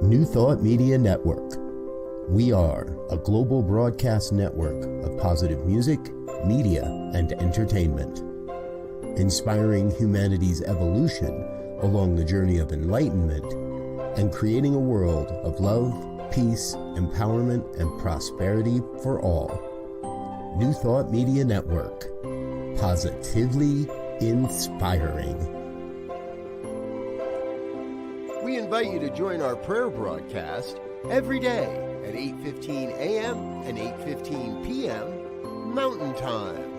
New Thought Media Network. We are a global broadcast network of positive music, media, and entertainment, inspiring humanity's evolution along the journey of enlightenment and creating a world of love, peace, empowerment, and prosperity for all. New Thought Media Network. Positively inspiring. We invite you to join our prayer broadcast every day at 8:15 a.m. and 8:15 p.m. Mountain Time.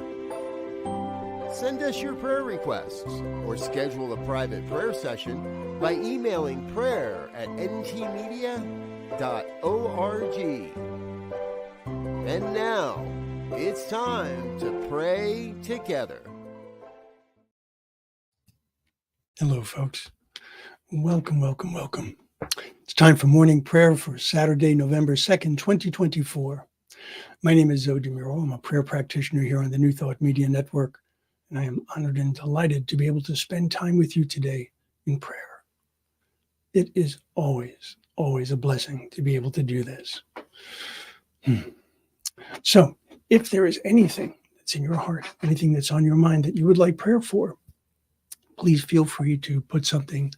Send us your prayer requests or schedule a private prayer session by emailing prayer@ntmedia.org. And now, it's time to pray together. Hello, folks. Welcome. It's time for morning prayer for Saturday, November 2nd, 2024. My name is Muro. I'm a prayer practitioner here on the New Thought Media Network, and I am honored and delighted to be able to spend time with you today in prayer. It is always a blessing to be able to do this. So, if there is anything that's in your heart, anything that's on your mind that you would like prayer for, please feel free to put something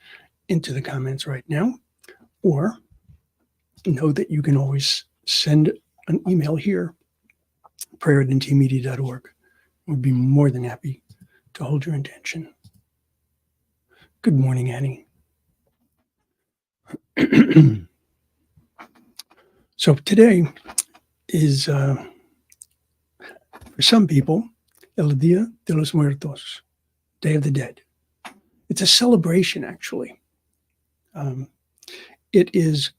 into the comments right now, or know that you can always send an email here, prayer@ntmedia.org. We'd be more than happy to hold your intention. Good morning, Annie. So today is, for some people, El Día de los Muertos, Day of the Dead. It's a celebration, actually. It is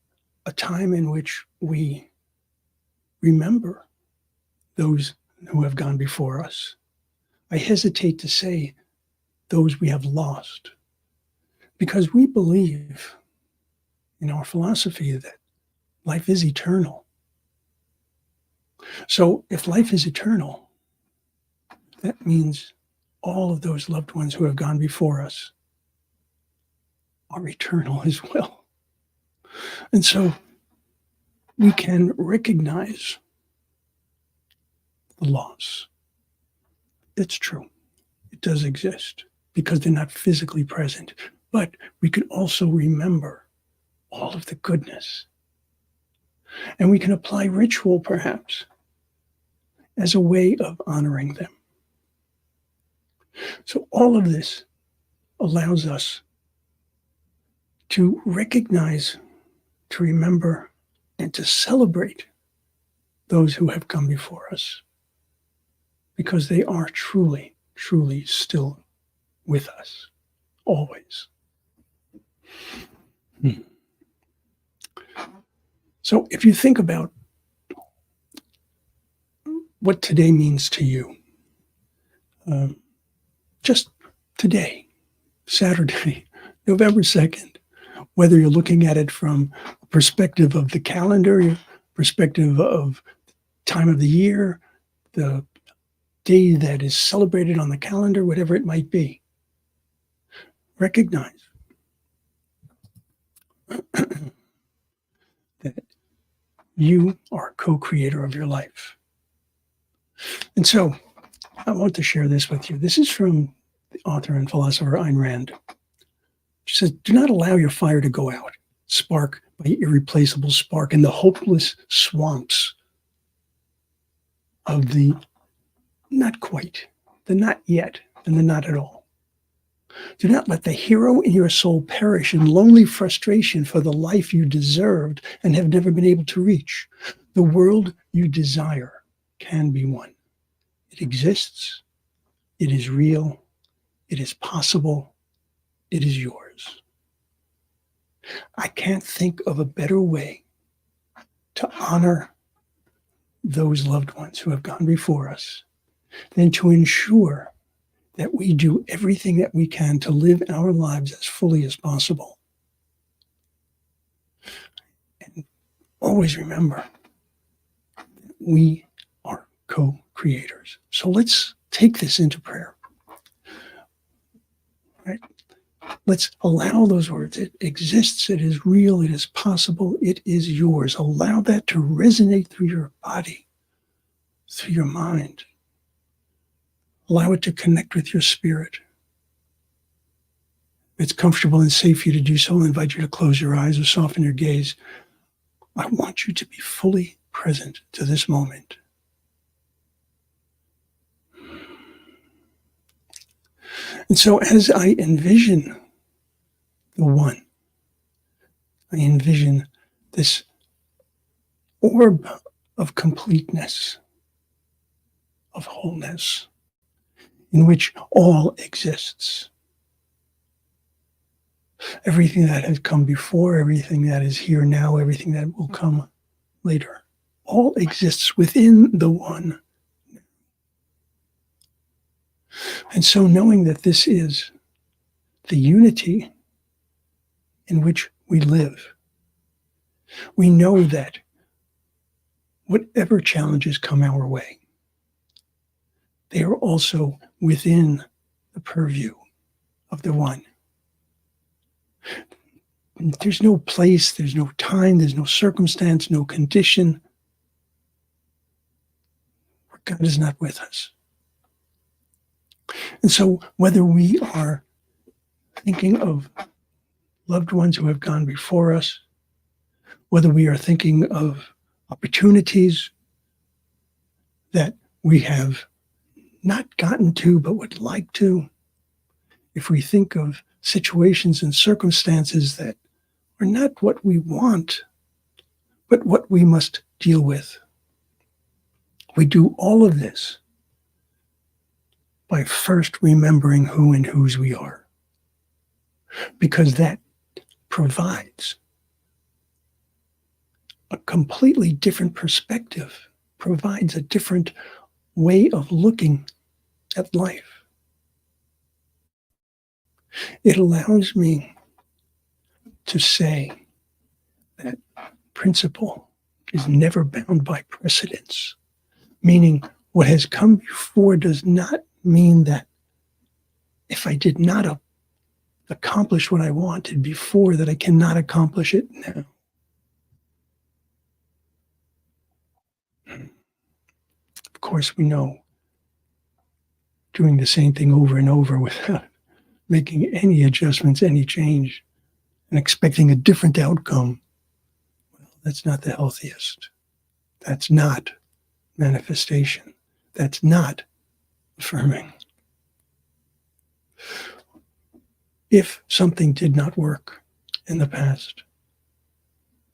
a time in which we remember those who have gone before us. I hesitate to say those we have lost, because we believe in our philosophy that life is eternal. So if life is eternal, that means all of those loved ones who have gone before us are eternal as well. And so we can recognize the loss. It's true. It does exist because they're not physically present. But we can also remember all of the goodness. And we can apply ritual, perhaps, as a way of honoring them. So all of this allows us to recognize, to remember, and to celebrate those who have come before us, because they are truly still with us, always. So if you think about what today means to you, just today, Saturday, November 2nd, whether you're looking at it from a perspective of the calendar, perspective of time of the year, the day that is celebrated on the calendar, whatever it might be, recognize that you are a co-creator of your life. And so I want to share this with you. This is from the author and philosopher Ayn Rand. She says, do not allow your fire to go out, spark by irreplaceable spark in the hopeless swamps of the not quite, the not yet, and the not at all. Do not let the hero in your soul perish in lonely frustration for the life you deserved and have never been able to reach. The world you desire can be won. It exists. It is real. It is possible. It is yours. I can't think of a better way to honor those loved ones who have gone before us than to ensure that we do everything that we can to live our lives as fully as possible. And always remember that we are co-creators. So let's take this into prayer. Right? Let's allow those words. It exists. It is real. It is possible. It is yours. Allow that to resonate through your body, through your mind. Allow it to connect with your spirit. If it's comfortable and safe for you to do so, I invite you to close your eyes or soften your gaze. I want you to be fully present to this moment. And so as I envision the one, I envision this orb of completeness, of wholeness, in which all exists. Everything that has come before, everything that is here now, everything that will come later, all exists within the one. And so knowing that this is the unity in which we live, we know that whatever challenges come our way, they are also within the purview of the one. There's no place, there's no time, there's no circumstance, no condition where God is not with us. And so whether we are thinking of loved ones who have gone before us, whether we are thinking of opportunities that we have not gotten to but would like to, if we think of situations and circumstances that are not what we want, but what we must deal with, we do all of this by first remembering who and whose we are, because that provides a completely different perspective, provides a different way of looking at life. It allows me to say that principle is never bound by precedence, meaning what has come before does not mean that if I did not accomplish what I wanted before, that I cannot accomplish it now. Of course, we know doing the same thing over and over without making any adjustments, any change, and expecting a different outcome, well, that's not the healthiest. That's not manifestation. That's not affirming. If something did not work in the past,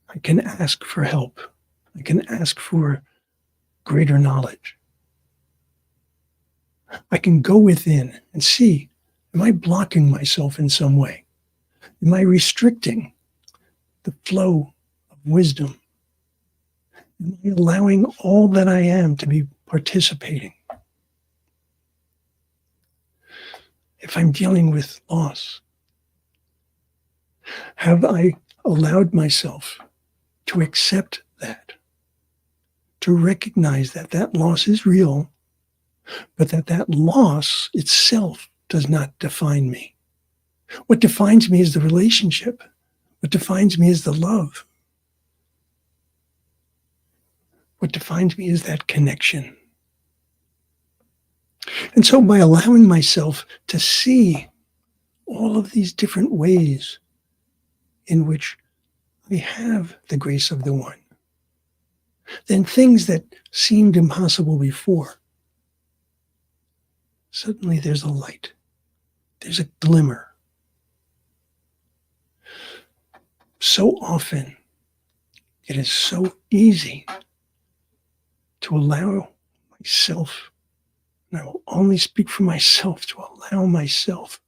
I can ask for help. I can ask for greater knowledge. I can go within and see, am I blocking myself in some way? Am I restricting the flow of wisdom? Am I allowing all that I am to be participating? If I'm dealing with loss, have I allowed myself to accept that, to recognize that that loss is real, but that loss itself does not define me? What defines me is the relationship. What defines me is the love. What defines me is that connection. And so by allowing myself to see all of these different ways in which I have the grace of the one, then things that seemed impossible before, suddenly there's a light, there's a glimmer. So often, it is so easy to allow myself, and I will only speak for myself, to allow myself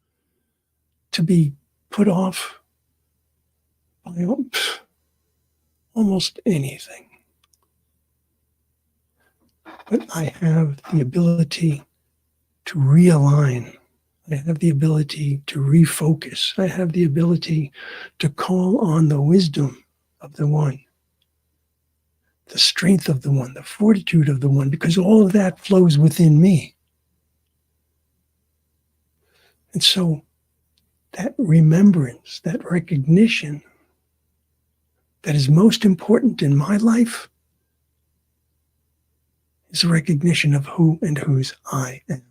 to be put off by almost anything. But I have the ability to realign. I have the ability to refocus. I have the ability to call on the wisdom of the one, the strength of the one, the fortitude of the one, because all of that flows within me. And so that remembrance, that recognition that is most important in my life is a recognition of who and whose I am,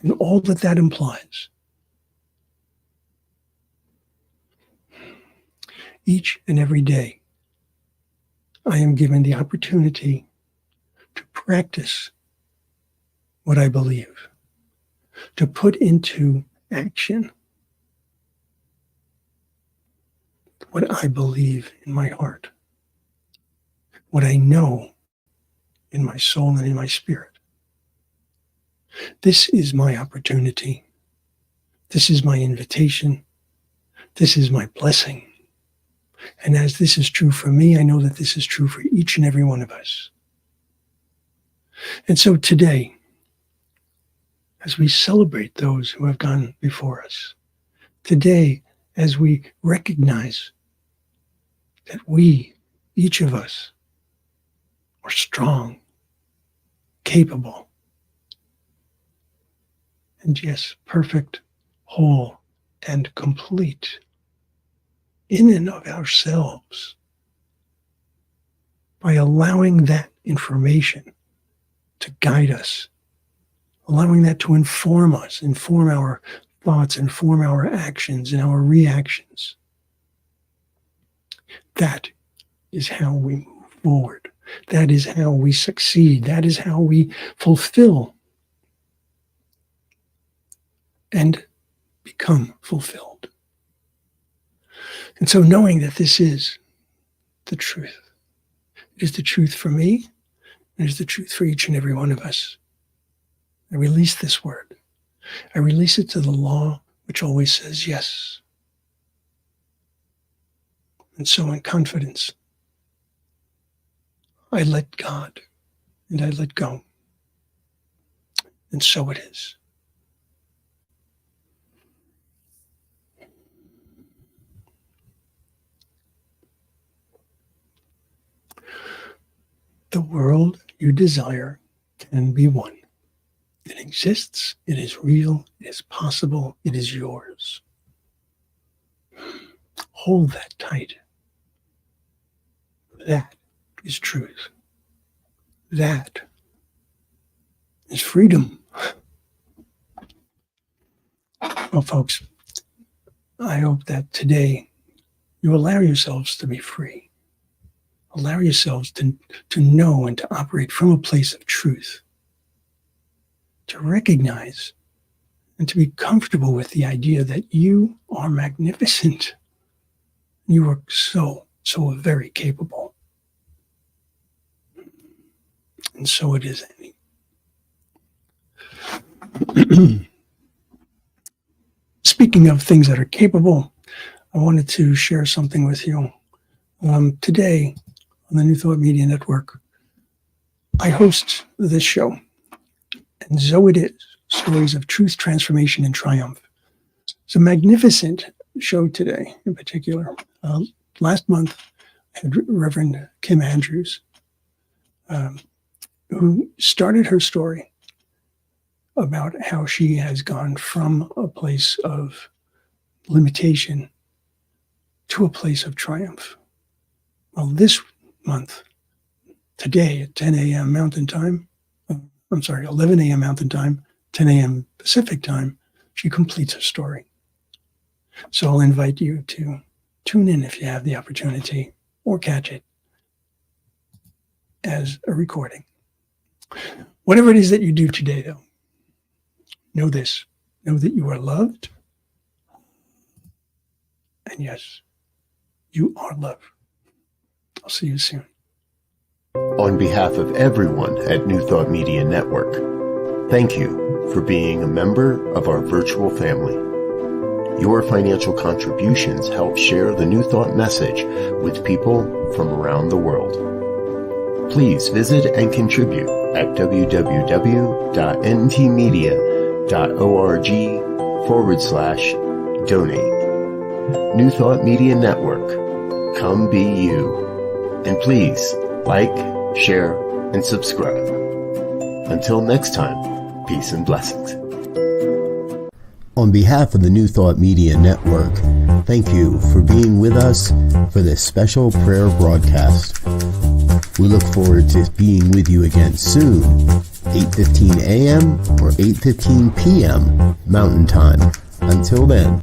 and all that that implies. Each and every day, I am given the opportunity to practice what I believe, to put into action what I believe in my heart, what I know in my soul and in my spirit. This is my opportunity. This is my invitation. This is my blessing. And as this is true for me, I know that this is true for each and every one of us. And so today, as we celebrate those who have gone before us, today, as we recognize that we, each of us, are strong, capable, and yes, perfect, whole, and complete in and of ourselves, by allowing that information to guide us, allowing that to inform us, inform our thoughts, inform our actions and our reactions. That is how we move forward. That is how we succeed. That is how we fulfill and become fulfilled. And so knowing that this is the truth, it is the truth for me, it is the truth for each and every one of us. I release this word. I release it to the law, which always says yes. And so in confidence, I let God and I let go. And so it is. The world you desire can be won. It exists, it is real, it is possible, it is yours. Hold that tight. That is truth. That is freedom. Well, folks, I hope that today you allow yourselves to be free. Allow yourselves to know and to operate from a place of truth, to recognize and to be comfortable with the idea that you are magnificent. You are so very capable. And so it is, Annie. Speaking of things that are capable, I wanted to share something with you. Today, on the New Thought Media Network, I host this show. And so it is, Stories of Truth, Transformation, and Triumph. It's a magnificent show today, in particular. Last month, I had Reverend Kim Andrews, who started her story about how she has gone from a place of limitation to a place of triumph. Well, this month, today at 10 a.m. Mountain Time, 11 a.m. Mountain Time, 10 a.m. Pacific Time, she completes her story. So I'll invite you to tune in if you have the opportunity, or catch it as a recording. Whatever it is that you do today, though, know this. Know that you are loved. And yes, you are loved. I'll see you soon. On behalf of everyone at New Thought Media Network, thank you for being a member of our virtual family. Your financial contributions help share the New Thought message with people from around the world. Please visit and contribute at www.ntmedia.org/donate. New Thought Media Network. Come be you. And please like, share, and subscribe. Until next time, peace and blessings. On behalf of the New Thought Media Network, thank you for being with us for this special prayer broadcast. We look forward to being with you again soon, 8:15 a.m. or 8:15 p.m. Mountain Time. Until then.